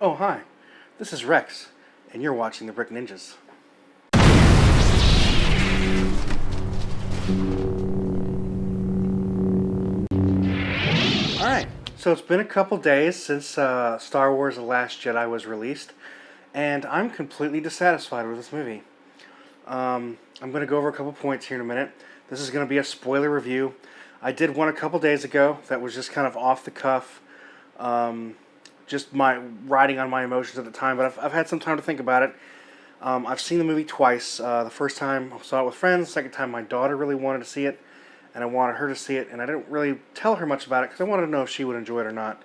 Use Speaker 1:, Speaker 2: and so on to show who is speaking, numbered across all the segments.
Speaker 1: Oh, hi. This is Rex, and you're watching the Brick Ninjas. Alright, so it's been a couple days since Star Wars The Last Jedi was released, and I'm completely dissatisfied with this movie. I'm going to go over a couple points here in a minute. This is going to be a spoiler review. I did one a couple days ago that was just kind of off the cuff. Just my riding on my emotions at the time, but I've had some time to think about it. I've seen the movie twice. The first time I saw it with friends. The second time my daughter really wanted to see it, and I wanted her to see it, and I didn't really tell her much about it because I wanted to know if she would enjoy it or not.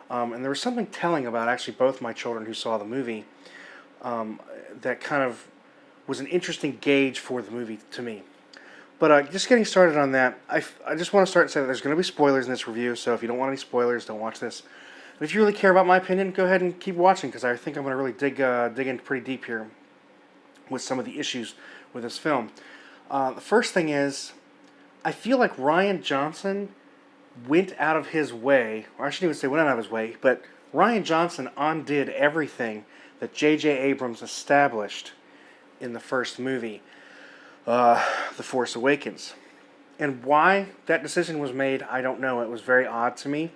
Speaker 1: And there was something telling about actually both my children who saw the movie that kind of was an interesting gauge for the movie to me. But just getting started on that, I just want to start and say that there's going to be spoilers in this review, so if you don't want any spoilers, don't watch this. But if you really care about my opinion, go ahead and keep watching, because I think I'm going to really dig in pretty deep here with some of the issues with this film. The first thing is, I feel like Rian Johnson went out of his way, or I shouldn't even say went out of his way, but Rian Johnson undid everything that J.J. Abrams established in the first movie, The Force Awakens. And why that decision was made, I don't know. It was very odd to me.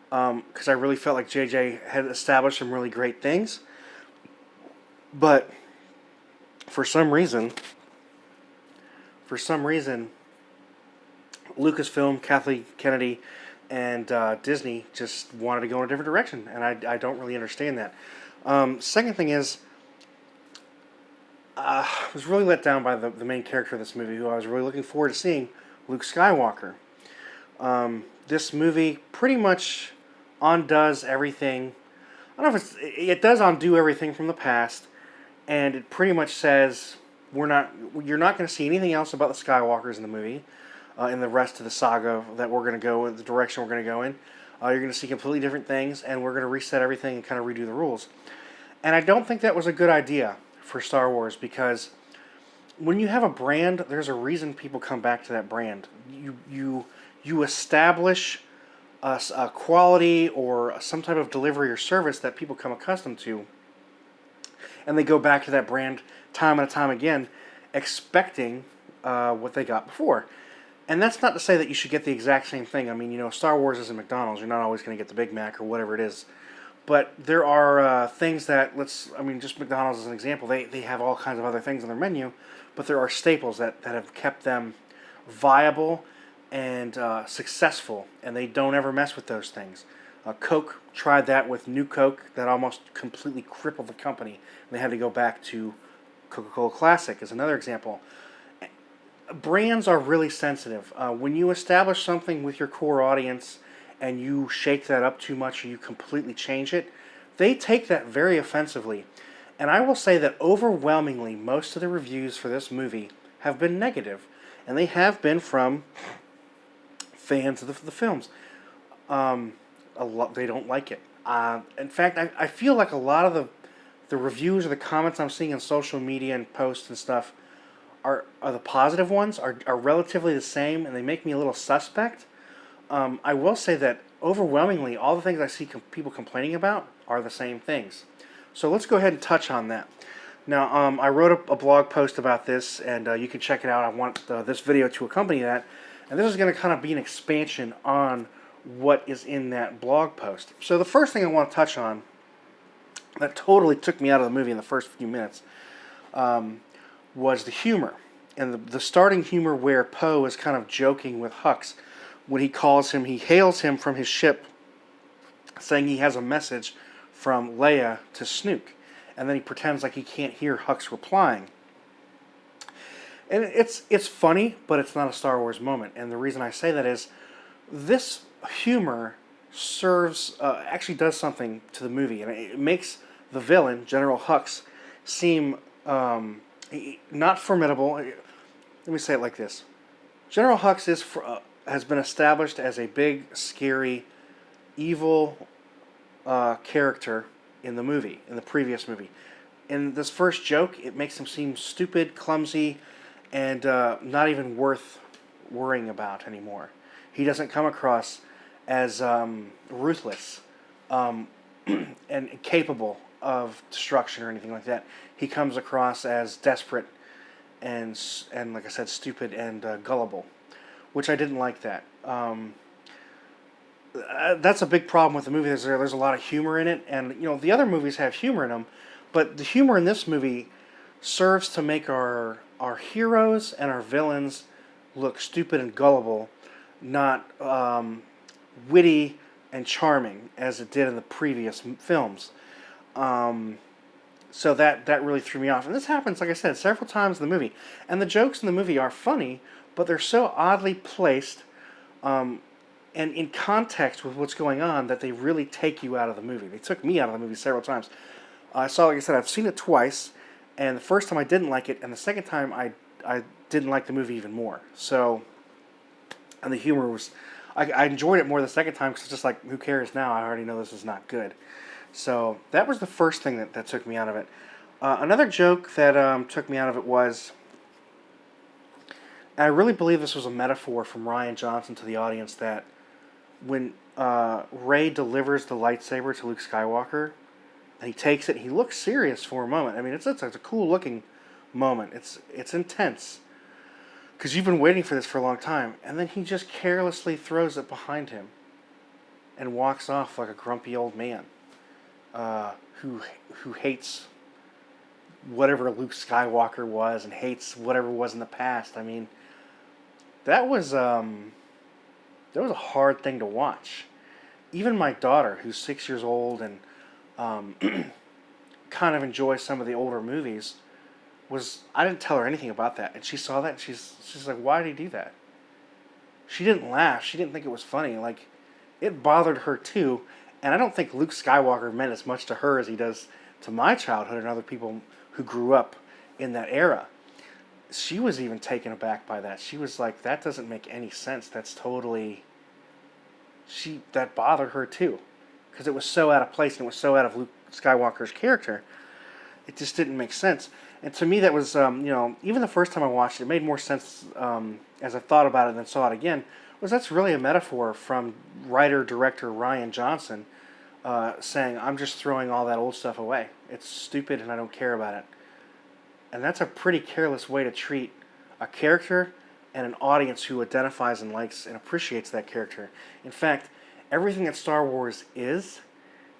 Speaker 1: Because I really felt like J.J. had established some really great things. But for some reason, Lucasfilm, Kathleen Kennedy, and Disney just wanted to go in a different direction. And I don't really understand that. Second thing is, I was really let down by the main character of this movie, who I was really looking forward to seeing, Luke Skywalker. This movie pretty much undoes everything. I don't know if it does undo everything from the past, and it pretty much says you're not going to see anything else about the Skywalkers in the movie, in the rest of the saga that we're going to go in, the direction we're going to go in. You're going to see completely different things, and we're going to reset everything and kind of redo the rules. And I don't think that was a good idea for Star Wars, because when you have a brand, there's a reason people come back to that brand. You establish a quality or some type of delivery or service that people come accustomed to, and they go back to that brand time and time again, expecting what they got before. And that's not to say that you should get the exact same thing. I mean, Star Wars isn't McDonald's. You're not always going to get the Big Mac or whatever it is. But there are things that, just McDonald's as an example, they have all kinds of other things on their menu, but there are staples that have kept them viable and successful, and they don't ever mess with those things. Coke tried that with New Coke. That almost completely crippled the company, and they had to go back to Coca-Cola Classic as another example. Brands are really sensitive. When you establish something with your core audience and you shake that up too much or you completely change it, they take that very offensively. And I will say that overwhelmingly most of the reviews for this movie have been negative, and they have been from fans of the films. They don't like it. In fact, I feel like a lot of the reviews or the comments I'm seeing on social media and posts and stuff are the positive ones, are relatively the same, and they make me a little suspect. I will say that overwhelmingly all the things I see people complaining about are the same things. So let's go ahead and touch on that. Now, I wrote a blog post about this, and you can check it out. I want this video to accompany that. And this is going to kind of be an expansion on what is in that blog post. So the first thing I want to touch on that totally took me out of the movie in the first few minutes was the humor. And the starting humor where Poe is kind of joking with Hux when he hails him from his ship, saying he has a message from Leia to Snoke. And then he pretends like he can't hear Hux replying. And it's funny, but it's not a Star Wars moment. And the reason I say that is this humor actually does something to the movie. And it makes the villain, General Hux, seem not formidable. Let me say it like this. General Hux has been established as a big, scary, evil character in the previous movie. In this first joke, it makes him seem stupid, clumsy, and not even worth worrying about anymore. He doesn't come across as ruthless. and capable of destruction or anything like that. He comes across as desperate and like I said, stupid and gullible, which I didn't like that. That's a big problem with the movie. There's a lot of humor in it, and the other movies have humor in them, but the humor in this movie serves to make our heroes and our villains look stupid and gullible, not witty and charming as it did in the previous films. So that really threw me off. And this happens, like I said, several times in the movie. And the jokes in the movie are funny, but they're so oddly placed and in context with what's going on that they really take you out of the movie. They took me out of the movie several times. Like I said, I've seen it twice, and the first time I didn't like it, and the second time I didn't like the movie even more. So, and the humor was, I enjoyed it more the second time because it's just like, who cares now? I already know this is not good. So that was the first thing that took me out of it. Another joke that took me out of it was, and I really believe this was a metaphor from Rian Johnson to the audience, that when Rey delivers the lightsaber to Luke Skywalker, and he takes it, he looks serious for a moment. I mean, it's a cool looking moment. It's intense because you've been waiting for this for a long time, and then he just carelessly throws it behind him and walks off like a grumpy old man who hates whatever Luke Skywalker was and hates whatever was in the past. I mean, that was a hard thing to watch. Even my daughter, who's 6 years old and kind of enjoys some of the older movies, I didn't tell her anything about that, and she saw that and she's like, why did he do that? She didn't laugh. She didn't think it was funny. Like, it bothered her too. And I don't think Luke Skywalker meant as much to her as he does to my childhood and other people who grew up in that era. She was even taken aback by that. She was like, that doesn't make any sense. That's totally... That bothered her too. Because it was so out of place and it was so out of Luke Skywalker's character. It just didn't make sense. And to me that was, even the first time I watched it, it made more sense as I thought about it and then saw it again, that's really a metaphor from writer-director Rian Johnson saying, I'm just throwing all that old stuff away. It's stupid and I don't care about it. And that's a pretty careless way to treat a character and an audience who identifies and likes and appreciates that character. In fact, everything that Star Wars is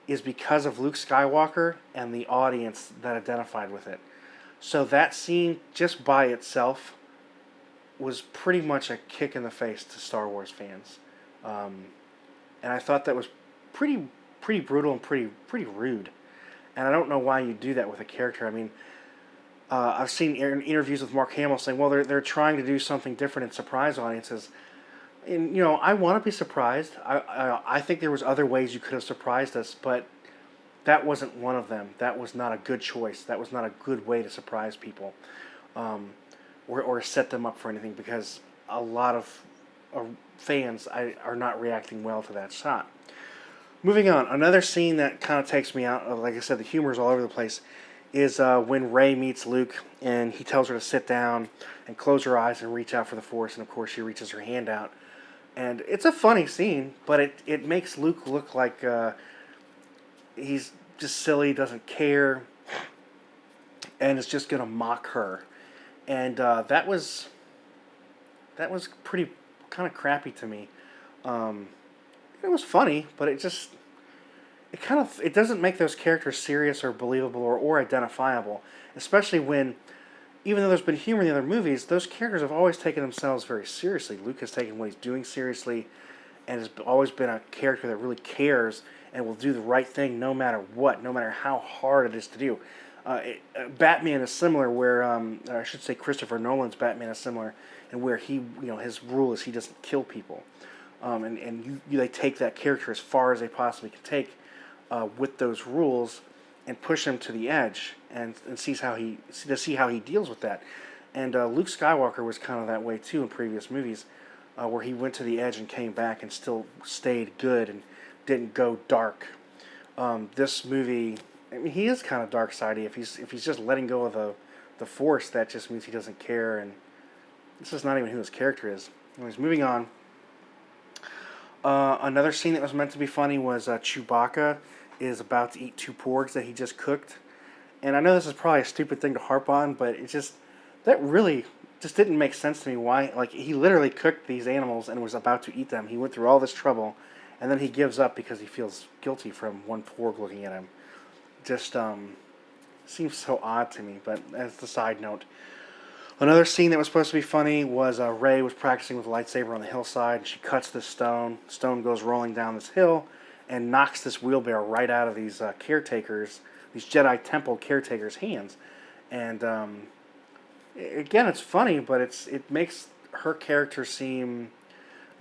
Speaker 1: because of Luke Skywalker and the audience that identified with it. So that scene, just by itself, was pretty much a kick in the face to Star Wars fans, and I thought that was pretty brutal and pretty rude. And I don't know why you do that with a character. I mean, I've seen interviews with Mark Hamill saying, well, they're trying to do something different and surprise audiences. And I want to be surprised. I think there was other ways you could have surprised us, but that wasn't one of them. That was not a good choice. That was not a good way to surprise people. Or set them up for anything, because a lot of fans are not reacting well to that shot. Moving on, another scene that kind of takes me out, like I said, the humor is all over the place, is when Rey meets Luke and he tells her to sit down and close her eyes and reach out for the Force, and of course she reaches her hand out. And it's a funny scene, but it makes Luke look like he's just silly, doesn't care, and is just going to mock her. And that was pretty kind of crappy to me. It was funny, but it doesn't make those characters serious or believable or identifiable. Especially when, even though there's been humor in the other movies, those characters have always taken themselves very seriously. Luke has taken what he's doing seriously, and has always been a character that really cares and will do the right thing no matter what, no matter how hard it is to do. Batman is similar, where I should say Christopher Nolan's Batman is similar, and where he, his rule is he doesn't kill people, and they take that character as far as they possibly can take with those rules, and push him to the edge, and see how he deals with that. And Luke Skywalker was kind of that way too in previous movies, where he went to the edge and came back and still stayed good and didn't go dark. This movie, I mean, he is kind of dark-sided. If he's just letting go of the Force, that just means he doesn't care, and this is not even who his character is. Anyways, moving on. Another scene that was meant to be funny was Chewbacca is about to eat two porgs that he just cooked. And I know this is probably a stupid thing to harp on, but that really just didn't make sense to me. Why? Like, he literally cooked these animals and was about to eat them. He went through all this trouble, and then he gives up because he feels guilty from one porg looking at him. Just seems so odd to me. But as the side note, another scene that was supposed to be funny was Rey was practicing with a lightsaber on the hillside, and she cuts this stone. Stone goes rolling down this hill and knocks this wheelbarrow right out of these caretakers, these Jedi Temple caretakers' hands. And again, it's funny, but it makes her character seem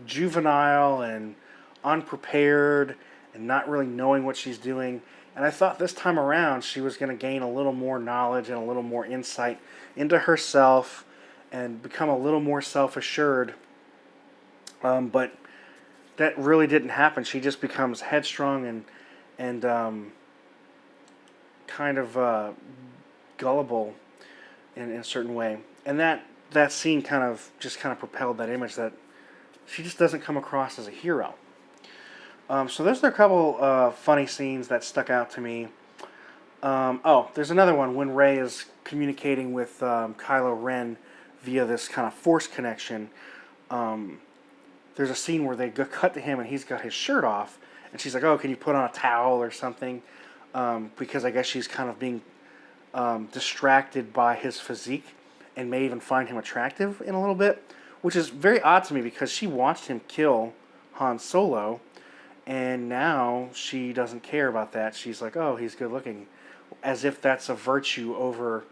Speaker 1: juvenile and unprepared and not really knowing what she's doing. And I thought this time around she was going to gain a little more knowledge and a little more insight into herself and become a little more self-assured. But that really didn't happen. She just becomes headstrong and kind of gullible in a certain way. And that scene kind of propelled that image that she just doesn't come across as a hero. So those are a couple funny scenes that stuck out to me. There's another one when Rey is communicating with Kylo Ren via this kind of force connection. There's a scene where they cut to him and he's got his shirt off, and she's like, "Oh, can you put on a towel or something?" Because I guess she's kind of being distracted by his physique and may even find him attractive in a little bit, which is very odd to me because she watched him kill Han Solo. And now she doesn't care about that. She's like, "Oh, he's good looking," as if that's a virtue over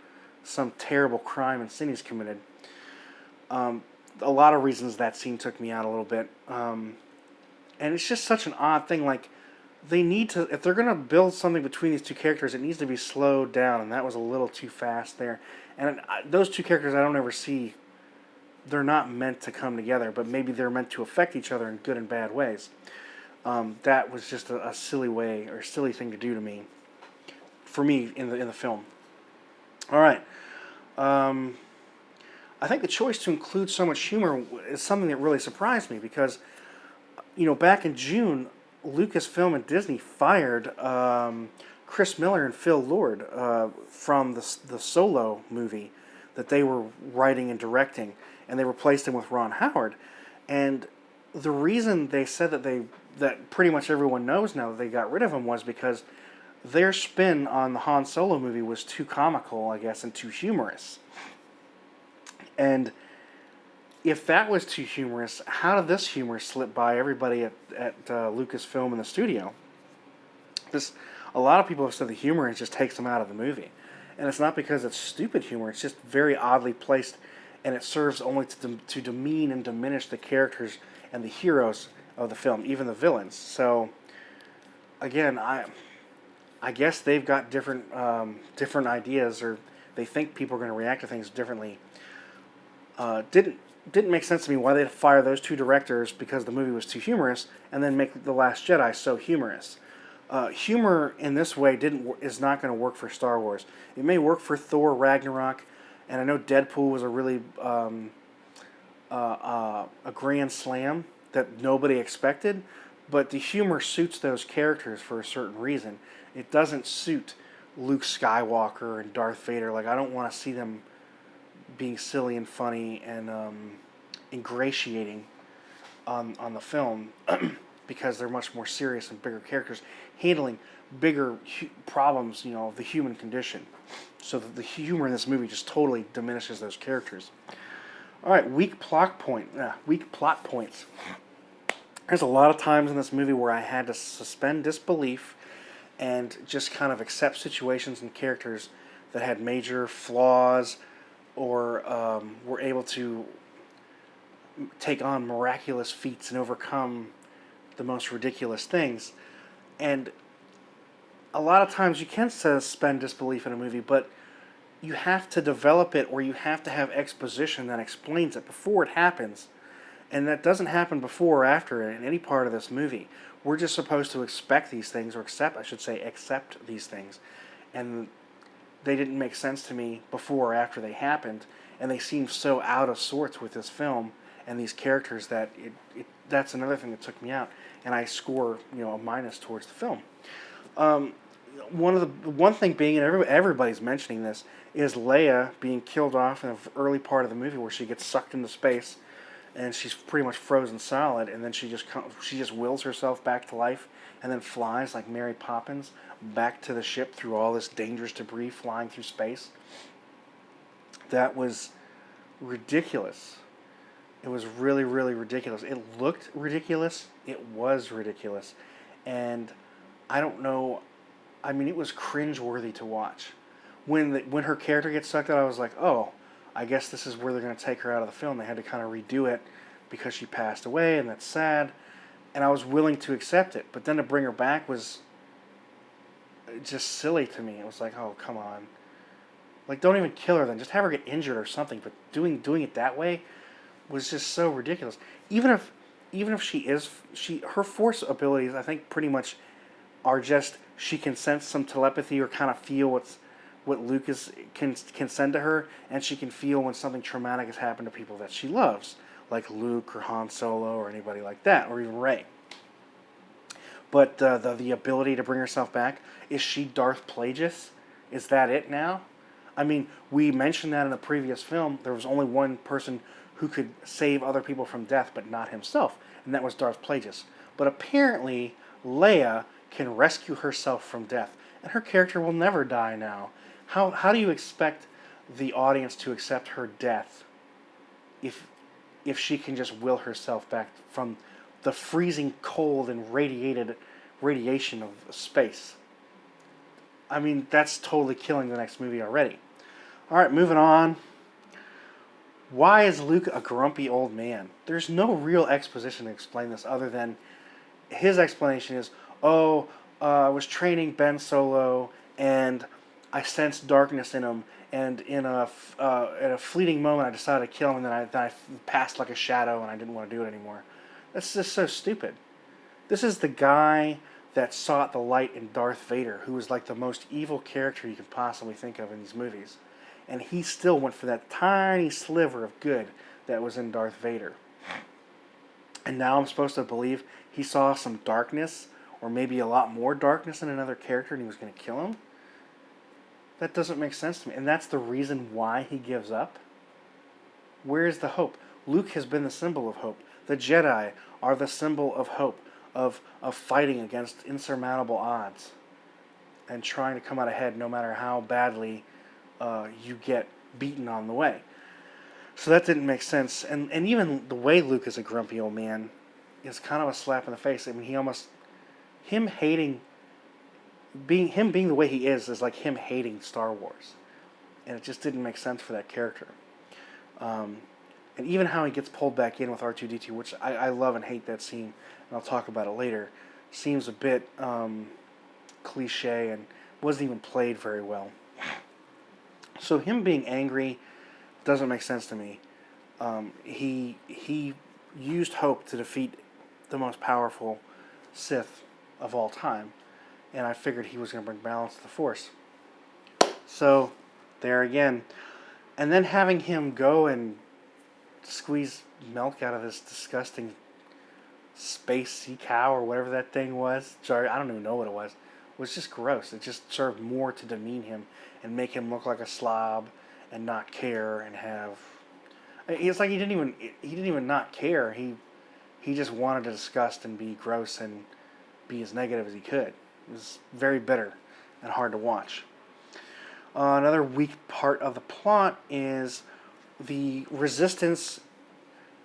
Speaker 1: some terrible crime and sin he's committed. A lot of reasons that scene took me out a little bit. And it's just such an odd thing. Like, they need to, if they're going to build something between these two characters, it needs to be slowed down. And that was a little too fast there. And those two characters I don't ever see, they're not meant to come together. But maybe they're meant to affect each other in good and bad ways. That was just a silly way or silly thing to do to me, for me in the film. All right, I think the choice to include so much humor is something that really surprised me because, back in June, Lucasfilm and Disney fired Chris Miller and Phil Lord from the Solo movie that they were writing and directing, and they replaced him with Ron Howard, and the reason they said that pretty much everyone knows now that they got rid of him was because their spin on the Han Solo movie was too comical, I guess, and too humorous. And if that was too humorous, how did this humor slip by everybody at Lucasfilm in the studio? A lot of people have said the humor just takes them out of the movie. And it's not because it's stupid humor, it's just very oddly placed, and it serves only to demean and diminish the characters and the heroes of the film, even the villains. So, again, I guess they've got different ideas, or they think people are going to react to things differently. Didn't make sense to me why they'd fire those two directors because the movie was too humorous, and then make The Last Jedi so humorous. Humor in this way is not going to work for Star Wars. It may work for Thor Ragnarok, and I know Deadpool was a really a grand slam that nobody expected, but the humor suits those characters for a certain reason. It doesn't suit Luke Skywalker and Darth Vader. Like, I don't want to see them being silly and funny and ingratiating on the film because they're much more serious and bigger characters handling bigger problems, of the human condition. So that the humor in this movie just totally diminishes those characters. All right, weak plot points. There's a lot of times in this movie where I had to suspend disbelief and just kind of accept situations and characters that had major flaws or were able to take on miraculous feats and overcome the most ridiculous things. And a lot of times you can suspend disbelief in a movie, but you have to develop it, or you have to have exposition that explains it before it happens. And that doesn't happen before or after in any part of this movie. We're just supposed to expect these things, or accept these things. And they didn't make sense to me before or after they happened, and they seem so out of sorts with this film and these characters that that's another thing that took me out, and I score a minus towards the film. Um, one thing being, and everybody's mentioning this, is Leia being killed off in the early part of the movie where she gets sucked into space, and she's pretty much frozen solid, and then she just wills herself back to life, and then flies like Mary Poppins back to the ship through all this dangerous debris flying through space. That was ridiculous. It was really, really ridiculous. It looked ridiculous. It was ridiculous. And I don't know. I mean, it was cringe-worthy to watch. When her character gets sucked out, I was like, oh, I guess this is where they're going to take her out of the film. They had to kind of redo it because she passed away, and that's sad. And I was willing to accept it. But then to bring her back was just silly to me. It was like, oh, come on. Like, don't even kill her then. Just have her get injured or something. But doing it that way was just so ridiculous. Even if her force abilities, I think, pretty much are just she can sense some telepathy or kind of feel what Luke can send to her, and she can feel when something traumatic has happened to people that she loves, like Luke or Han Solo or anybody like that, or even Rey. But the ability to bring herself back, is she Darth Plagueis? Is that it now? I mean, we mentioned that in a previous film. There was only one person who could save other people from death, but not himself, and that was Darth Plagueis. But apparently, Leia can rescue herself from death, and her character will never die now. How do you expect the audience to accept her death if she can just will herself back from the freezing cold and radiation of space? I mean, that's totally killing the next movie already. All right, moving on. Why is Luke a grumpy old man? There's no real exposition to explain this other than his explanation is, I was training Ben Solo, and I sensed darkness in him, and in a fleeting moment I decided to kill him, and then I passed like a shadow, and I didn't want to do it anymore. That's just so stupid. This is the guy that sought the light in Darth Vader, who was like the most evil character you could possibly think of in these movies. And he still went for that tiny sliver of good that was in Darth Vader. And now I'm supposed to believe he saw some darkness, or maybe a lot more darkness in another character, and he was going to kill him? That doesn't make sense to me. And that's the reason why he gives up? Where is the hope? Luke has been the symbol of hope. The Jedi are the symbol of hope, of fighting against insurmountable odds and trying to come out ahead no matter how badly you get beaten on the way. So that didn't make sense. And even the way Luke is a grumpy old man is kind of a slap in the face. I mean, him being the way he is like him hating Star Wars. And it just didn't make sense for that character. And even how he gets pulled back in with R2-D2, which I love and hate that scene, and I'll talk about it later, seems a bit cliche and wasn't even played very well. So him being angry doesn't make sense to me. He used hope to defeat the most powerful Sith of all time, and I figured he was going to bring balance to the Force. So, there again. And then having him go and squeeze milk out of this disgusting space sea cow or whatever that thing was. Sorry, I don't even know what it was just gross. It just served more to demean him and make him look like a slob and not care and have... It's like he didn't even not care. He just wanted to disgust and be gross and be as negative as he could. It was very bitter and hard to watch. Another weak part of the plot is the Resistance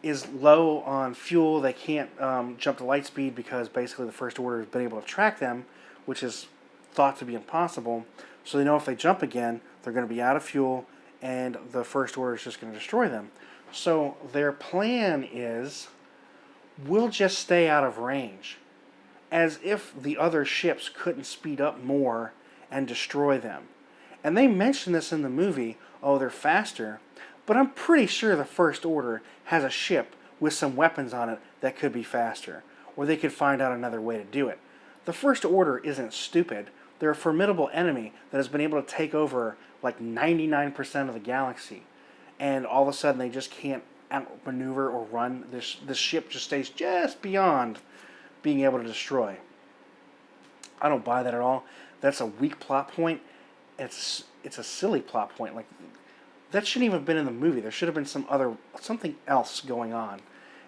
Speaker 1: is low on fuel. They can't jump to light speed because basically the First Order has been able to track them, which is thought to be impossible. So they know if they jump again, they're going to be out of fuel, and the First Order is just going to destroy them. So their plan is, we'll just stay out of range, as if the other ships couldn't speed up more and destroy them. And they mention this in the movie, they're faster, but I'm pretty sure the First Order has a ship with some weapons on it that could be faster, or they could find out another way to do it. The First Order isn't stupid. They're a formidable enemy that has been able to take over like 99% of the galaxy, and all of a sudden they just can't outmaneuver or run. This ship just stays just beyond being able to destroy. I don't buy that at all. That's a weak plot point. It's a silly plot point. Like, that shouldn't even have been in the movie. There should have been something else going on.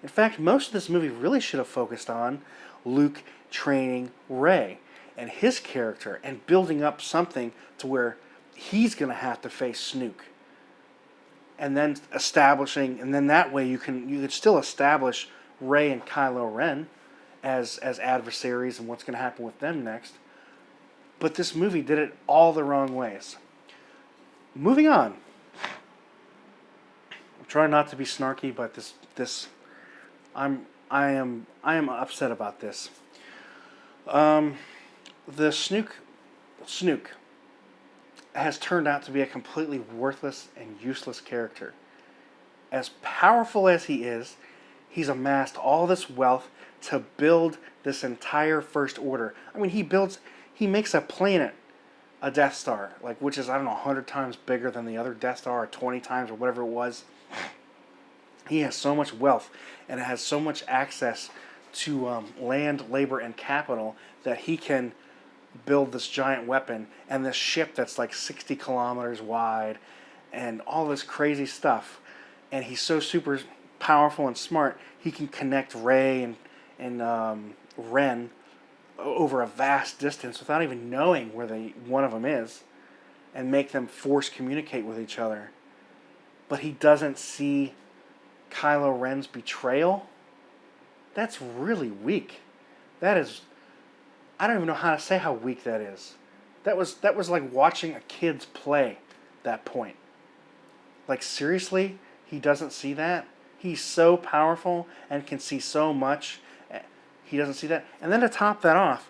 Speaker 1: In fact, most of this movie really should have focused on Luke training Rey and his character and building up something to where he's going to have to face Snoke. And then that way you could still establish Rey and Kylo Ren as adversaries and what's going to happen with them next. But this movie did it all the wrong ways. Moving on. I'm trying not to be snarky, but I am upset about this. The Snoke has turned out to be a completely worthless and useless character. As powerful as he is, he's amassed all this wealth to build this entire First Order. I mean, he makes a planet a Death Star, which is, I don't know, 100 times bigger than the other Death Star, or 20 times, or whatever it was. He has so much wealth and has so much access to land, labor, and capital that he can build this giant weapon and this ship that's like 60 kilometers wide and all this crazy stuff. And he's so super powerful and smart, he can connect Rey and Ren over a vast distance without even knowing where one of them is, and make them force communicate with each other. But he doesn't see Kylo Ren's betrayal. That's really weak. That is, I don't even know how to say how weak that is. That was like watching a kid's play, that point. Like, seriously, he doesn't see that? He's so powerful and can see so much. He doesn't see that. And then to top that off,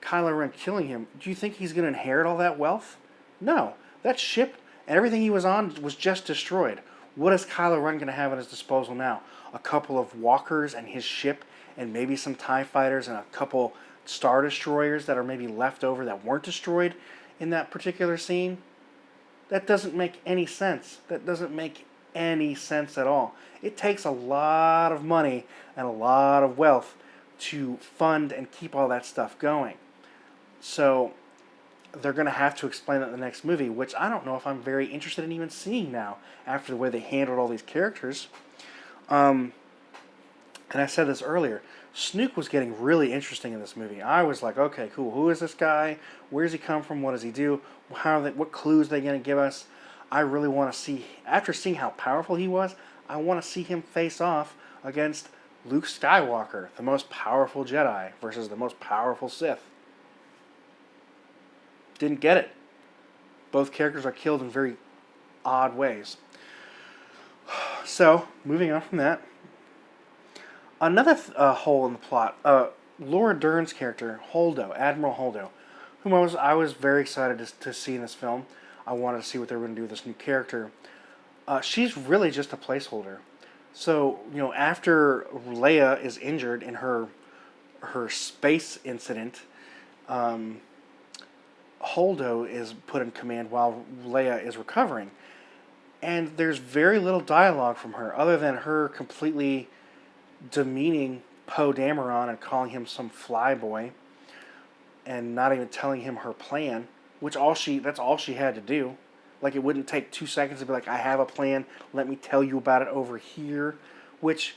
Speaker 1: Kylo Ren killing him, do you think he's going to inherit all that wealth? No. That ship and everything he was on was just destroyed. What is Kylo Ren going to have at his disposal now? A couple of walkers and his ship, and maybe some TIE fighters and a couple Star Destroyers that are maybe left over that weren't destroyed in that particular scene? That doesn't make any sense. That doesn't make any sense at all. It takes a lot of money and a lot of wealth to fund and keep all that stuff going. So they're going to have to explain that in the next movie, which I don't know if I'm very interested in even seeing now after the way they handled all these characters. And I said this earlier, Snoke was getting really interesting in this movie. I was like, okay, cool. Who is this guy? Where does he come from? What does he do? What clues are they going to give us? I really want to see, after seeing how powerful he was, I want to see him face off against Luke Skywalker, the most powerful Jedi, versus the most powerful Sith. Didn't get it. Both characters are killed in very odd ways. So, moving on from that, another hole in the plot. Laura Dern's character, Holdo, Admiral Holdo, whom I was very excited to see in this film. I wanted to see what they were going to do with this new character. She's really just a placeholder. So, after Leia is injured in her space incident, Holdo is put in command while Leia is recovering. And there's very little dialogue from her, other than her completely demeaning Poe Dameron and calling him some flyboy, and not even telling him her plan, which that's all she had to do. Like, it wouldn't take 2 seconds to be like, I have a plan, let me tell you about it over here, which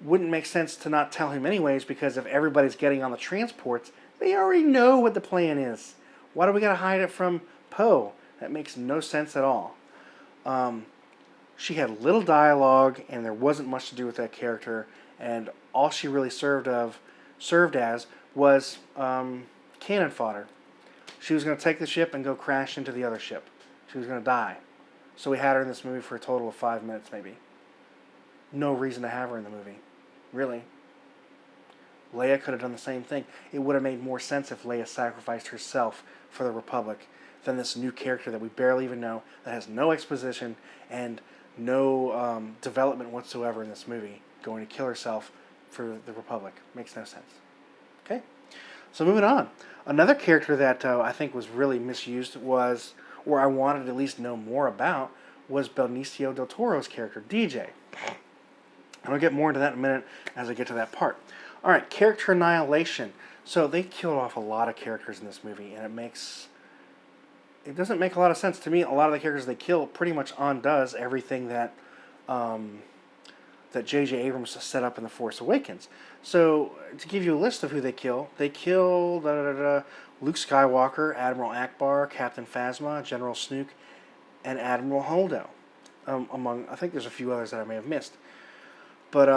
Speaker 1: wouldn't make sense to not tell him anyways, because if everybody's getting on the transports, they already know what the plan is. Why do we gotta hide it from Poe? That makes no sense at all. She had little dialogue, and there wasn't much to do with that character, and all she really served as was cannon fodder. She was going to take the ship and go crash into the other ship. She was going to die. So we had her in this movie for a total of 5 minutes, maybe. No reason to have her in the movie. Really. Leia could have done the same thing. It would have made more sense if Leia sacrificed herself for the Republic than this new character that we barely even know, that has no exposition and no development whatsoever in this movie, going to kill herself for the Republic. Makes no sense. Okay? So moving on. Another character that I think was really misused was, or I wanted to at least know more about, was Benicio del Toro's character, DJ. And I'll get more into that in a minute as I get to that part. Alright, character annihilation. So they killed off a lot of characters in this movie, and it doesn't make a lot of sense to me. A lot of the characters they kill pretty much undoes everything that um, that J.J. Abrams set up in The Force Awakens. So to give you a list of who they kill Luke Skywalker, Admiral Akbar, Captain Phasma, General Snoke, and Admiral Holdo. Among, I think there's a few others that I may have missed. But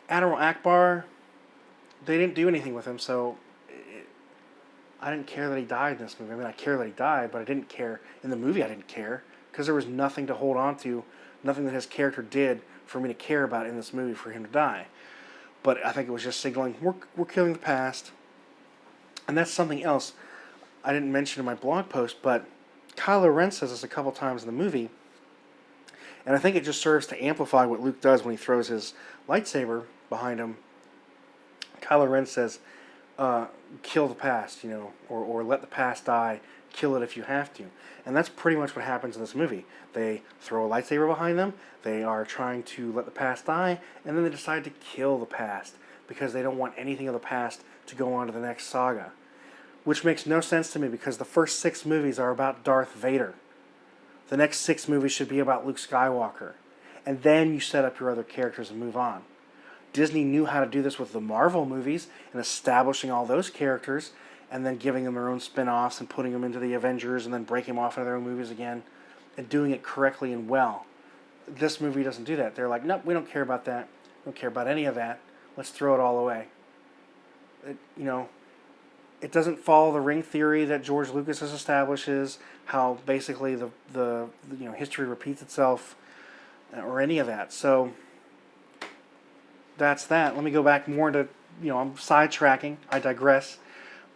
Speaker 1: Admiral Akbar, they didn't do anything with him, so I didn't care that he died in this movie. I mean, I care that he died, but I didn't care. In the movie, I didn't care, because there was nothing to hold on to, nothing that his character did for me to care about in this movie for him to die. But I think it was just signaling, we're killing the past. And that's something else I didn't mention in my blog post, but Kylo Ren says this a couple times in the movie, and I think it just serves to amplify what Luke does when he throws his lightsaber behind him. Kylo Ren says, kill the past, or let the past die, kill it if you have to. And that's pretty much what happens in this movie. They throw a lightsaber behind them, they are trying to let the past die, and then they decide to kill the past because they don't want anything of the past to go on to the next saga. Which makes no sense to me because the first 6 movies are about Darth Vader. The next 6 movies should be about Luke Skywalker. And then you set up your other characters and move on. Disney knew how to do this with the Marvel movies and establishing all those characters and then giving them their own spin-offs and putting them into the Avengers and then breaking them off into their own movies again and doing it correctly and well. This movie doesn't do that. They're like, nope, we don't care about that. We don't care about any of that. Let's throw it all away. It doesn't follow the ring theory that George Lucas has establishes, how basically the history repeats itself, or any of that. So that's that. Let me go back more into, I'm sidetracking. I digress.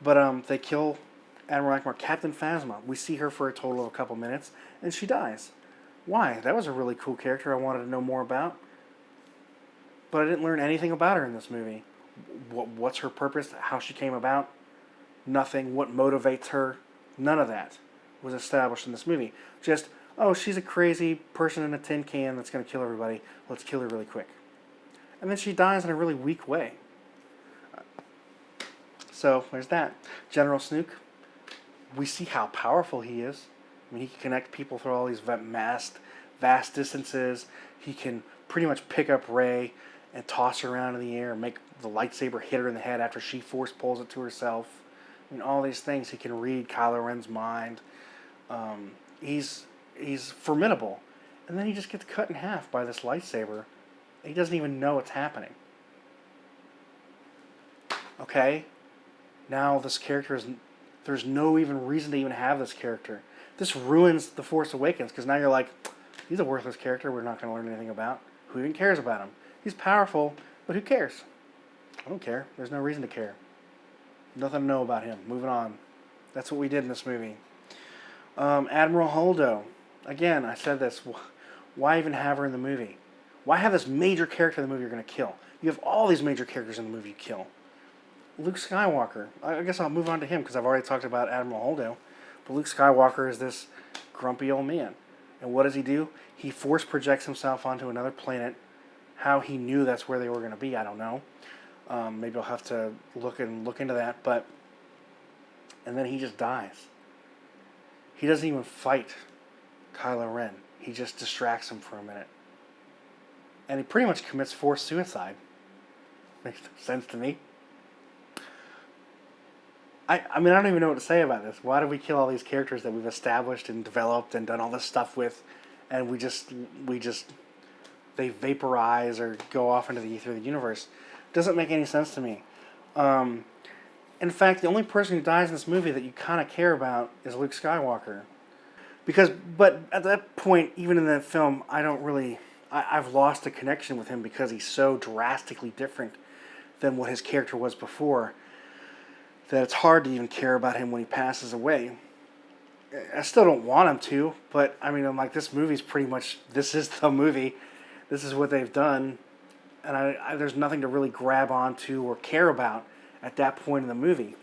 Speaker 1: But they kill Admiral Akbar. Captain Phasma, we see her for a total of a couple minutes, and she dies. Why? That was a really cool character I wanted to know more about. But I didn't learn anything about her in this movie. What's her purpose? How she came about? Nothing. What motivates her? None of that was established in this movie. Just, oh, she's a crazy person in a tin can that's going to kill everybody. Let's kill her really quick. And then she dies in a really weak way. So, there's that. General Snoke, we see how powerful he is. I mean, he can connect people through all these vast distances. He can pretty much pick up Rey and toss her around in the air and make the lightsaber hit her in the head after she force pulls it to herself. I mean, all these things. He can read Kylo Ren's mind. He's formidable. And then he just gets cut in half by this lightsaber. He doesn't even know what's happening. Okay? Now this character there's no even reason to even have this character. This ruins The Force Awakens, because now you're like, he's a worthless character we're not going to learn anything about. Who even cares about him? He's powerful, but who cares? I don't care. There's no reason to care. Nothing to know about him. Moving on. That's what we did in this movie. Admiral Holdo. Again, I said this. Why even have her in the movie? Why have this major character in the movie you're going to kill? You have all these major characters in the movie you kill. Luke Skywalker. I guess I'll move on to him because I've already talked about Admiral Holdo. But Luke Skywalker is this grumpy old man. And what does he do? He force projects himself onto another planet. How he knew that's where they were going to be, I don't know. Maybe I'll have to look into that. And then he just dies. He doesn't even fight Kylo Ren. He just distracts him for a minute. And he pretty much commits forced suicide. Makes no sense to me. I mean, I don't even know what to say about this. Why do we kill all these characters that we've established and developed and done all this stuff with, and they vaporize or go off into the ether of the universe? Doesn't make any sense to me. In fact, the only person who dies in this movie that you kind of care about is Luke Skywalker. But at that point, even in that film, I've lost a connection with him because he's so drastically different than what his character was before, that it's hard to even care about him when he passes away. I still don't want him to, but I mean, I'm like, this movie's pretty much, this is the movie. This is what they've done. And there's nothing to really grab onto or care about at that point in the movie.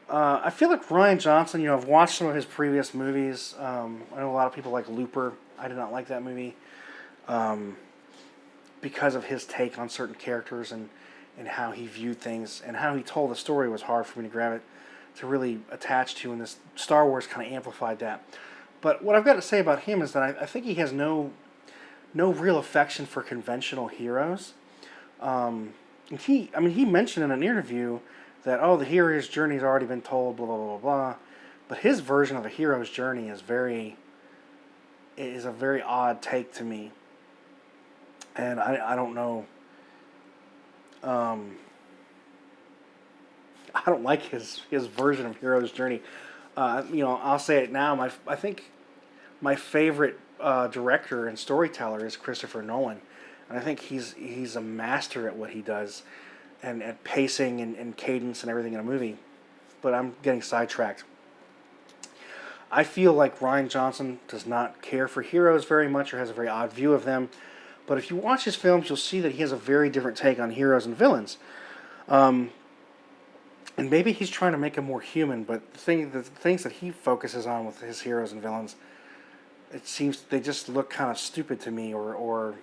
Speaker 1: I feel like Rian Johnson, I've watched some of his previous movies. I know a lot of people like Looper. I did not like that movie because of his take on certain characters and and how he viewed things and how he told the story was hard for me to grab it, to really attach to, and this Star Wars kind of amplified that. But what I've got to say about him is that I think he has no real affection for conventional heroes. And he mentioned in an interview that, oh, the hero's journey has already been told, blah blah blah blah. But his version of a hero's journey is a very odd take to me, and I don't know. I don't like his version of hero's journey. I'll say it now. I think my favorite director and storyteller is Christopher Nolan, and I think he's a master at what he does, and at pacing and cadence and everything in a movie. But I'm getting sidetracked. I feel like Rian Johnson does not care for heroes very much, or has a very odd view of them. But if you watch his films, you'll see that he has a very different take on heroes and villains. And maybe he's trying to make him more human, but the things that he focuses on with his heroes and villains, it seems they just look kind of stupid to me, or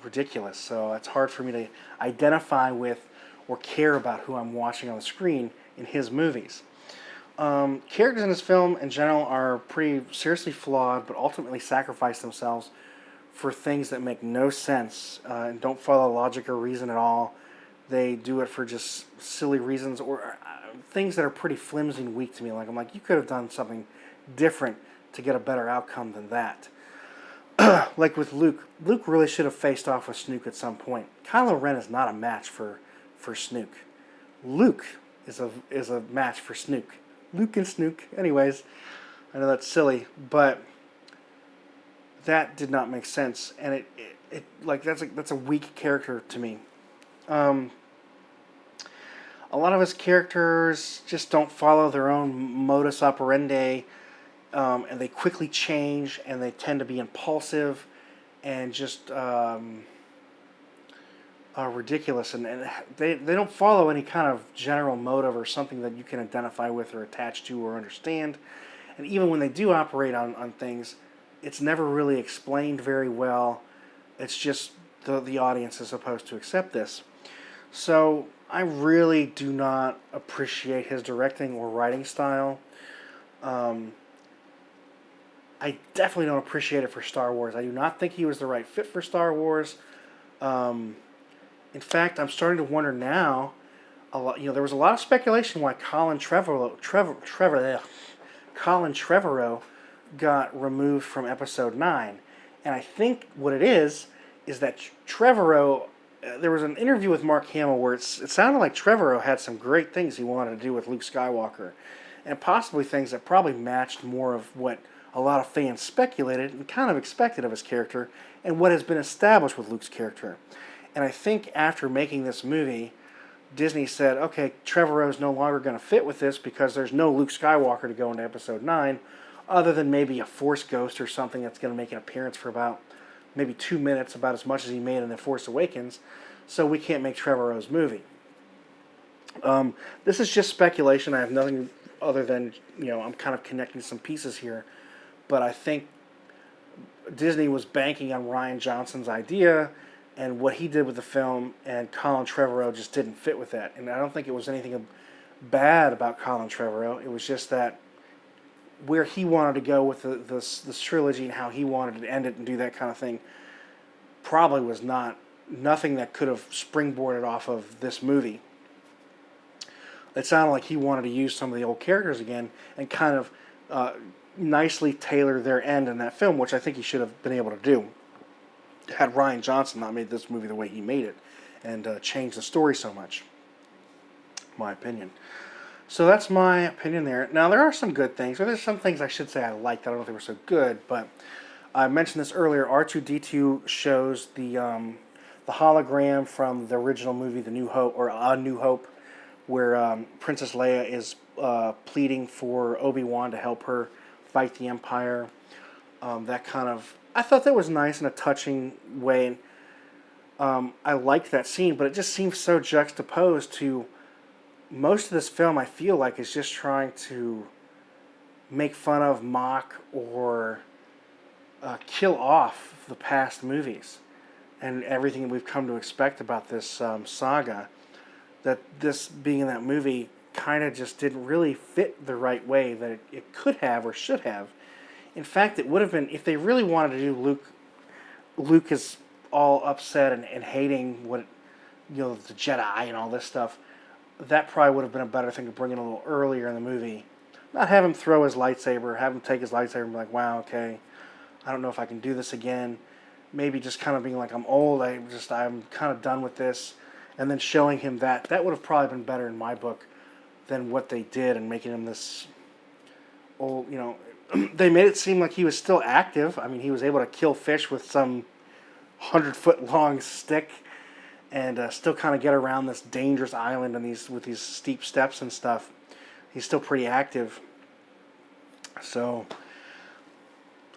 Speaker 1: ridiculous. So it's hard for me to identify with or care about who I'm watching on the screen in his movies. Characters in this film in general are pretty seriously flawed, but ultimately sacrifice themselves for things that make no sense and don't follow logic or reason at all. They do it for just silly reasons, or things that are pretty flimsy and weak to me. I'm like, you could have done something different to get a better outcome than that. Like with Luke. Luke really should have faced off with Snoke at some point. Kylo Ren is not a match for Snoke. Luke is a match for Snoke. Luke and Snoke. Anyways, I know that's silly, but that did not make sense, and that's a weak character to me. A lot of his characters just don't follow their own modus operandi, and they quickly change, and they tend to be impulsive and just ridiculous, and they don't follow any kind of general motive or something that you can identify with or attach to or understand. And even when they do operate on things, it's never really explained very well. It's just the audience is supposed to accept this. So I really do not appreciate his directing or writing style. I definitely don't appreciate it for Star Wars. I do not think he was the right fit for Star Wars. In fact, I'm starting to wonder now. There was a lot of speculation why Colin Trevorrow got removed from Episode 9, and I think what it is that Trevorrow. There was an interview with Mark Hamill where it sounded like Trevorrow had some great things he wanted to do with Luke Skywalker, and possibly things that probably matched more of what a lot of fans speculated and kind of expected of his character, and what has been established with Luke's character. And I think after making this movie, Disney said, okay, Trevorrow's no longer going to fit with this because there's no Luke Skywalker to go into Episode 9, other than maybe a Force ghost or something that's going to make an appearance for about maybe 2 minutes, about as much as he made in The Force Awakens, so we can't make Trevorrow's movie. This is just speculation. I have nothing other than, I'm kind of connecting some pieces here, but I think Disney was banking on Rian Johnson's idea and what he did with the film, and Colin Trevorrow just didn't fit with that. And I don't think it was anything bad about Colin Trevorrow. It was just that where he wanted to go with this trilogy and how he wanted to end it and do that kind of thing probably was nothing that could have springboarded off of this movie. It sounded like he wanted to use some of the old characters again and kind of nicely tailor their end in that film, which I think he should have been able to do had Rian Johnson not made this movie the way he made it and changed the story so much. My opinion. So that's my opinion there. Now, there are some good things, or there's some things I should say I liked. I don't know if they were so good, but I mentioned this earlier. R2-D2 shows the hologram from the original movie, The New Hope, or A New Hope, where Princess Leia is pleading for Obi-Wan to help her fight the Empire. I thought that was nice in a touching way. I liked that scene, but it just seems so juxtaposed to most of this film. I feel like is just trying to make fun of, mock, or kill off the past movies and everything we've come to expect about this saga. that this being in that movie kind of just didn't really fit the right way that it could have or should have. In fact, it would have been, if they really wanted to do Luke is all upset and hating what, the Jedi and all this stuff, that probably would have been a better thing to bring in a little earlier in the movie. Not have him throw his lightsaber, have him take his lightsaber and be like, wow, okay, I don't know if I can do this again. Maybe just kind of being like, I'm old, I'm kind of done with this. And then showing him that would have probably been better in my book than what they did and making him this old, they made it seem like he was still active. I mean, he was able to kill fish with some 100-foot long stick and still kind of get around this dangerous island and with these steep steps and stuff. He's still pretty active. So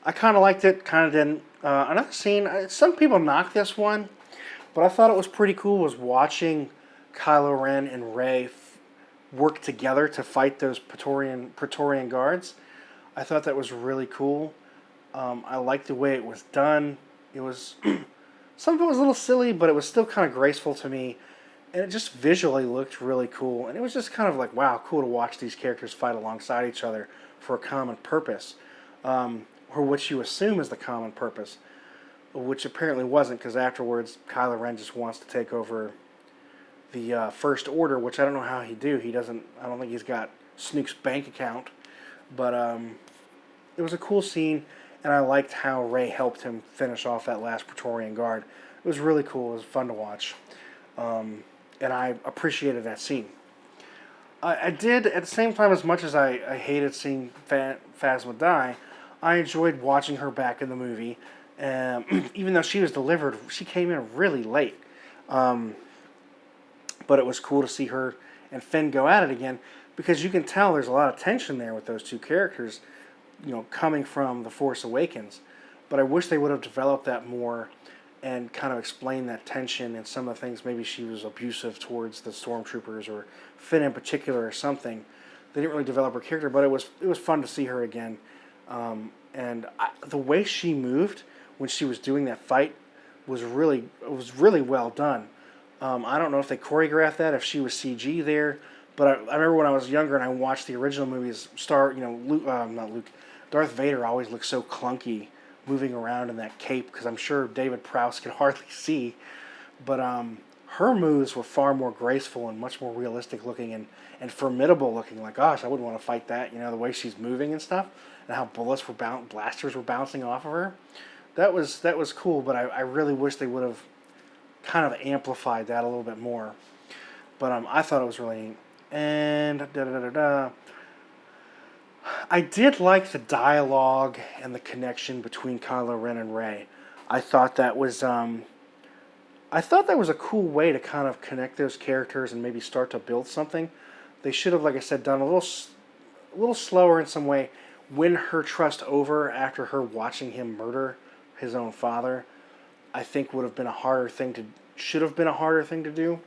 Speaker 1: I kind of liked it, kind of didn't. Another scene, some people knock this one, but I thought it was pretty cool, was watching Kylo Ren and Rey work together to fight those Praetorian guards. I thought that was really cool. I liked the way it was done. It was some of it was a little silly, but it was still kind of graceful to me, and it just visually looked really cool. And it was just kind of like, wow, cool to watch these characters fight alongside each other for a common purpose, or what you assume is the common purpose, which apparently wasn't, because afterwards Kylo Ren just wants to take over the First Order, which I don't know how he do. He doesn't. I don't think he's got Snoke's bank account, but it was a cool scene, and I liked how Rey helped him finish off that last Praetorian guard. It was really cool. It was fun to watch, and I appreciated that scene. I did, at the same time, as much as I hated seeing Phasma die, I enjoyed watching her back in the movie. Even though she was delivered, she came in really late. But it was cool to see her and Finn go at it again, because you can tell there's a lot of tension there with those two characters, coming from The Force Awakens. But I wish they would have developed that more and kind of explained that tension and some of the things. Maybe she was abusive towards the stormtroopers, or Finn in particular, or something. They didn't really develop her character, but it was fun to see her again. The way she moved when she was doing that fight was really well done. I don't know if they choreographed that, if she was CG there, but I remember when I was younger and I watched the original movies, Darth Vader always looked so clunky moving around in that cape, because I'm sure David Prowse could hardly see, but her moves were far more graceful and much more realistic looking and formidable looking. Like, gosh, I wouldn't want to fight that, the way she's moving and stuff, and how blasters were bouncing off of her. That was cool, but I really wish they would have kind of amplified that a little bit more. But I thought it was really neat. And I did like the dialogue and the connection between Kylo Ren and Rey. I thought that was a cool way to kind of connect those characters and maybe start to build something. They should have, like I said, done a little slower in some way, win her trust over after her watching him murder his own father. I think should have been a harder thing to do.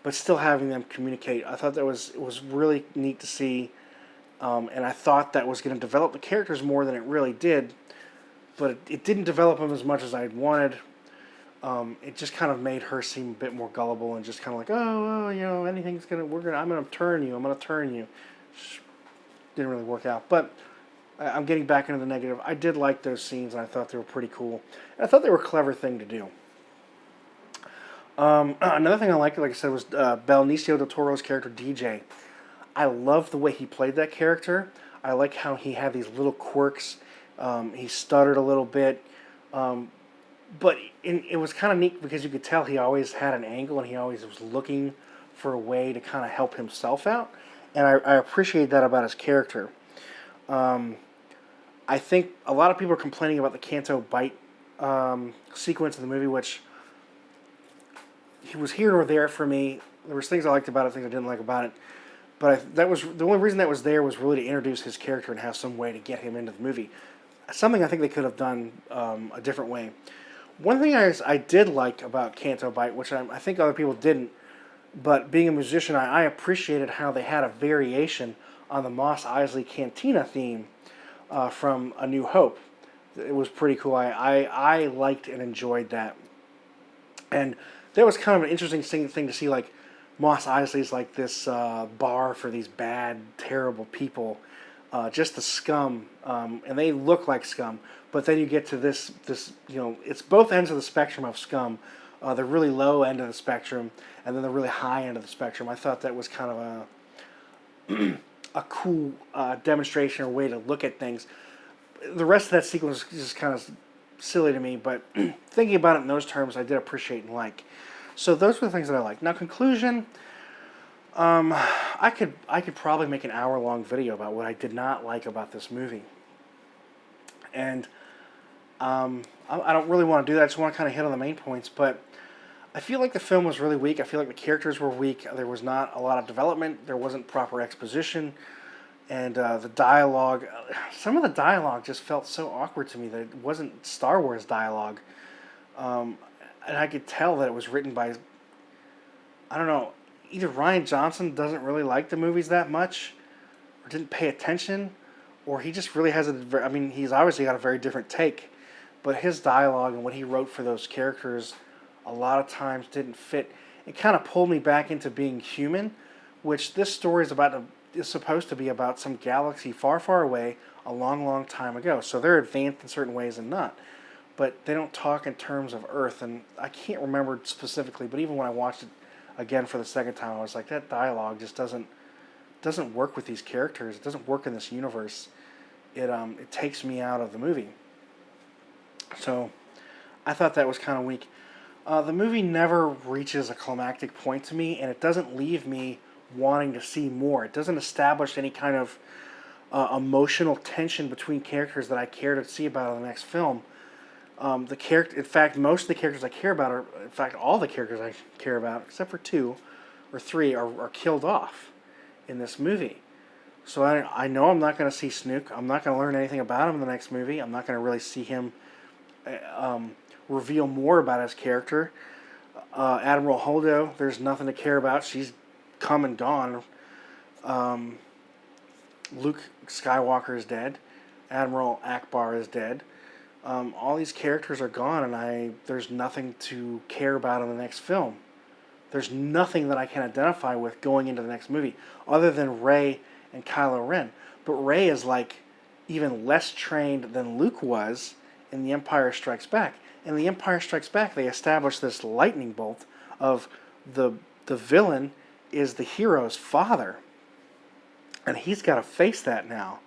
Speaker 1: But still having them communicate, I thought it was really neat to see, and I thought that was going to develop the characters more than it really did, but it didn't develop them as much as I wanted. It just kind of made her seem a bit more gullible and just kind of like, I'm going to turn you. Didn't really work out, but I'm getting back into the negative. I did like those scenes, and I thought they were pretty cool. And I thought they were a clever thing to do. Another thing I liked, like I said, was Benicio del Toro's character, DJ. I love the way he played that character. I like how he had these little quirks. He stuttered a little bit. But it was kind of neat because you could tell he always had an angle, and he always was looking for a way to kind of help himself out. And I appreciate that about his character. I think a lot of people are complaining about the Canto Bight sequence of the movie, which he was here or there for me. There was things I liked about it, things I didn't like about it. But that was the only reason that was there was really to introduce his character and have some way to get him into the movie. Something I think they could have done a different way. One thing I did like about Canto Bight, which I think other people didn't, but being a musician, I appreciated how they had a variation on the Mos Eisley Cantina theme from A New Hope. It was pretty cool. I liked and enjoyed that. And that was kind of an interesting thing to see, like, Mos Eisley's like this bar for these bad, terrible people, just the scum, and they look like scum. But then you get to this, it's both ends of the spectrum of scum, the really low end of the spectrum, and then the really high end of the spectrum. I thought that was kind of a cool demonstration or way to look at things. The rest of that sequence is just kind of silly to me, but thinking about it in those terms, I did appreciate and like. So those were the things that I liked. Now, conclusion. I could probably make an hour-long video about what I did not like about this movie, and I don't really want to do that. I just want to kind of hit on the main points. But I feel like the film was really weak. I feel like the characters were weak. There was not a lot of development. There wasn't proper exposition, and the dialogue. Some of the dialogue just felt so awkward to me that it wasn't Star Wars dialogue, and I could tell that it was written by, I don't know. Either Rian Johnson doesn't really like the movies that much, or didn't pay attention, or he just really has he's obviously got a very different take, but his dialogue and what he wrote for those characters a lot of times didn't fit. It kind of pulled me back into being human, which this story is supposed to be about some galaxy far, far away a long, long time ago. So they're advanced in certain ways and not. But they don't talk in terms of Earth, and I can't remember specifically, but even when I watched it again for the second time, I was like, that dialogue just doesn't work with these characters. It doesn't work in this universe. It takes me out of the movie. So I thought that was kind of weak. The movie never reaches a climactic point to me, and it doesn't leave me wanting to see more. It doesn't establish any kind of emotional tension between characters that I care to see about in the next film. In fact, most of the characters I care about in fact, all the characters I care about, except for 2 or 3, are killed off in this movie. So I know I'm not going to see Snoke. I'm not going to learn anything about him in the next movie. I'm not going to really see him reveal more about his character. Admiral Holdo, there's nothing to care about. She's come and gone. Luke Skywalker is dead. Admiral Akbar is dead. All these characters are gone, and there's nothing to care about in the next film. There's nothing that I can identify with going into the next movie, other than Rey and Kylo Ren. But Rey is like even less trained than Luke was in The Empire Strikes Back. In The Empire Strikes Back, they established this lightning bolt of the villain is the hero's father, and he's got to face that now,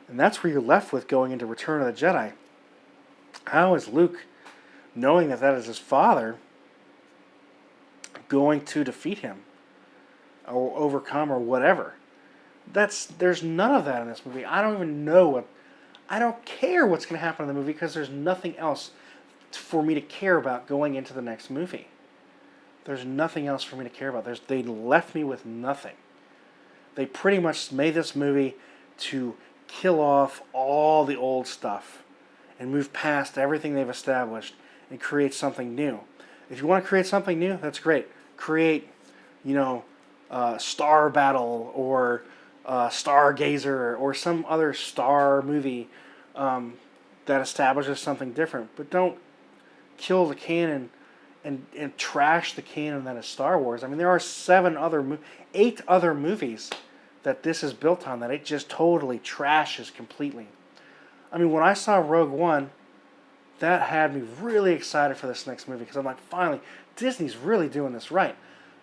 Speaker 1: and that's where you're left with going into Return of the Jedi. How is Luke, knowing that is his father, going to defeat him or overcome or whatever? There's none of that in this movie. I don't care what's going to happen in the movie because there's nothing else for me to care about going into the next movie. There's nothing else for me to care about. They left me with nothing. They pretty much made this movie to kill off all the old stuff and move past everything they've established and create something new. If you want to create something new, that's great. Create, Star Battle or Stargazer or some other Star movie that establishes something different. But don't kill the canon and trash the canon that is Star Wars. I mean, there are 8 other movies that this is built on that it just totally trashes completely. I mean, when I saw Rogue One, that had me really excited for this next movie because I'm like, finally, Disney's really doing this right.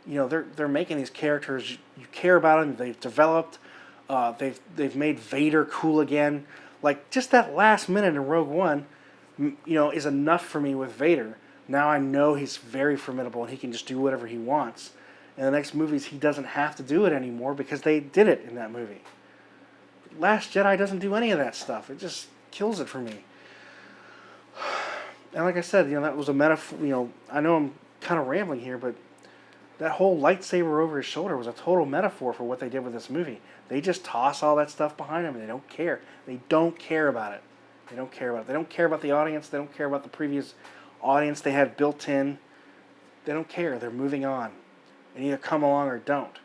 Speaker 1: They're making these characters you care about them. They've developed. They've made Vader cool again. Like just that last minute in Rogue One, is enough for me with Vader. Now I know he's very formidable and he can just do whatever he wants. In the next movies, he doesn't have to do it anymore because they did it in that movie. Last Jedi doesn't do any of that stuff. It just kills it for me. And like I said, that was a metaphor. I know I'm kind of rambling here, but that whole lightsaber over his shoulder was a total metaphor for what they did with this movie. They just toss all that stuff behind them and they don't care. They don't care about it. They don't care about it. They don't care about the audience. They don't care about the previous audience they had built in. They don't care. They're moving on. And either come along or don't.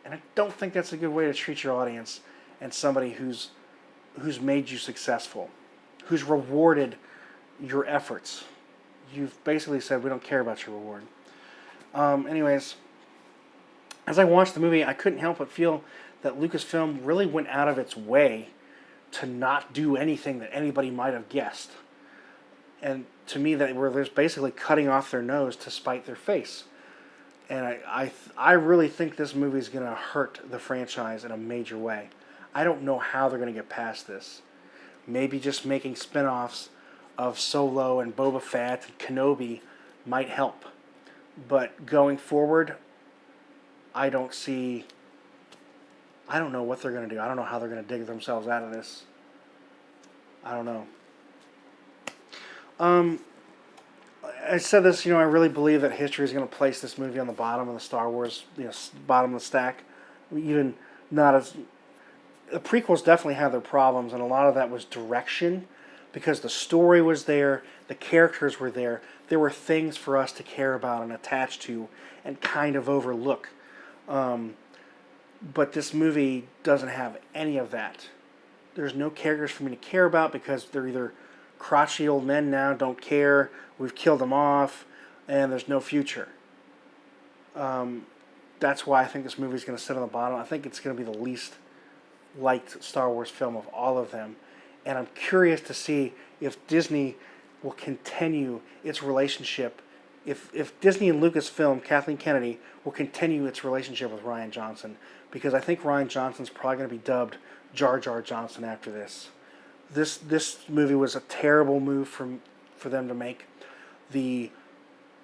Speaker 1: And I don't think that's a good way to treat your audience and somebody who's made you successful, who's rewarded your efforts. You've basically said, we don't care about your reward. Anyways, as I watched the movie, I couldn't help but feel that Lucasfilm really went out of its way to not do anything that anybody might have guessed. And to me, that were just basically cutting off their nose to spite their face. And I really think this movie is going to hurt the franchise in a major way. I don't know how they're going to get past this. Maybe just making spin-offs of Solo and Boba Fett and Kenobi might help. But going forward, I don't know what they're going to do. I don't know how they're going to dig themselves out of this. I don't know. I said this, I really believe that history is going to place this movie on the bottom of the Star Wars, bottom of the stack. Even not as... The prequels definitely had their problems, and a lot of that was direction, because the story was there, the characters were there, there were things for us to care about and attach to, and kind of overlook. But this movie doesn't have any of that. There's no characters for me to care about because they're either crotchety old men now, don't care, we've killed them off, and there's no future. That's why I think this movie is going to sit on the bottom. I think it's going to be the least liked Star Wars film of all of them. And I'm curious to see if Disney will continue its relationship. If Disney and Lucasfilm, Kathleen Kennedy, will continue its relationship with Rian Johnson. Because I think Rian Johnson's probably going to be dubbed Jar Jar Johnson after this. This movie was a terrible move for them to make. The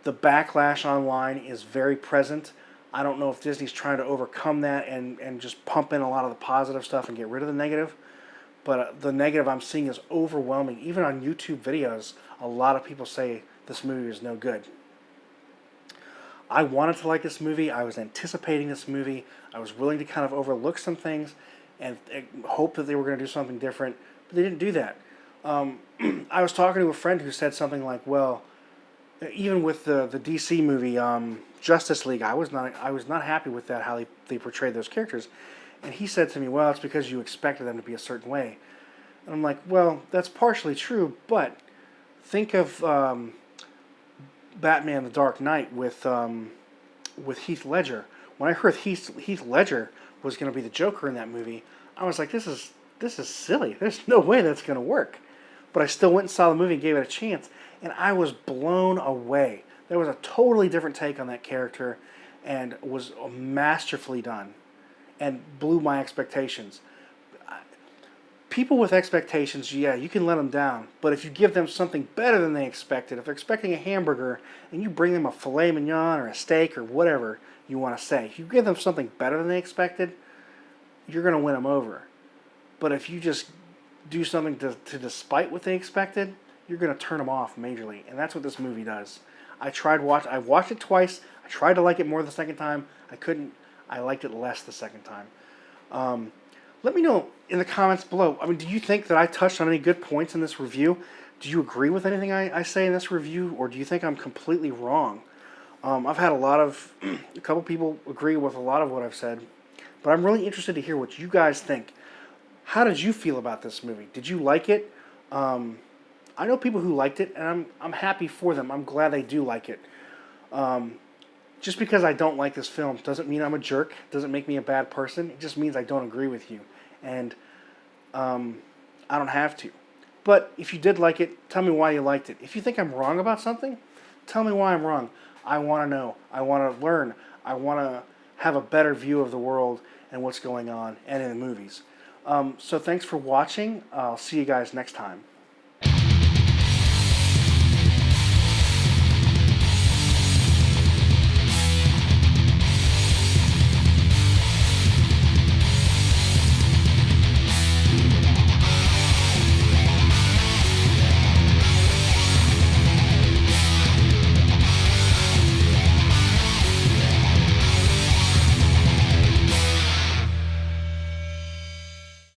Speaker 1: backlash online is very present. I don't know if Disney's trying to overcome that and just pump in a lot of the positive stuff and get rid of the negative. But the negative I'm seeing is overwhelming. Even on YouTube videos, a lot of people say this movie is no good. I wanted to like this movie. I was anticipating this movie. I was willing to kind of overlook some things and hope that they were going to do something different. But they didn't do that. I was talking to a friend who said something like, well, even with the DC movie, Justice League, I was not happy with that, how they portrayed those characters. And he said to me, well, it's because you expected them to be a certain way. And I'm like, well, that's partially true, but think of Batman the Dark Knight with Heath Ledger. When I heard Heath Ledger was going to be the Joker in that movie, I was like, this is silly. There's no way that's going to work. But I still went and saw the movie and gave it a chance, and I was blown away. There was a totally different take on that character, and was masterfully done, and blew my expectations. People with expectations, yeah, you can let them down. But if you give them something better than they expected, if they're expecting a hamburger and you bring them a filet mignon or a steak or whatever you want to say, if you give them something better than they expected, you're going to win them over. But if you just do something to despite what they expected, you're going to turn them off majorly. And that's what this movie does. I watched it twice. I tried to like it more the second time. I couldn't. I liked it less the second time. Let me know in the comments below. I mean, do you think that I touched on any good points in this review? Do you agree with anything I say in this review, or do you think I'm completely wrong? I've had a couple people agree with a lot of what I've said, but I'm really interested to hear what you guys think. How did you feel about this movie? Did you like it? I know people who liked it, and I'm happy for them. I'm glad they do like it. Just because I don't like this film doesn't mean I'm a jerk. Doesn't make me a bad person. It just means I don't agree with you, and I don't have to. But if you did like it, tell me why you liked it. If you think I'm wrong about something, tell me why I'm wrong. I want to know. I want to learn. I want to have a better view of the world and what's going on and in the movies. So thanks for watching. I'll see you guys next time.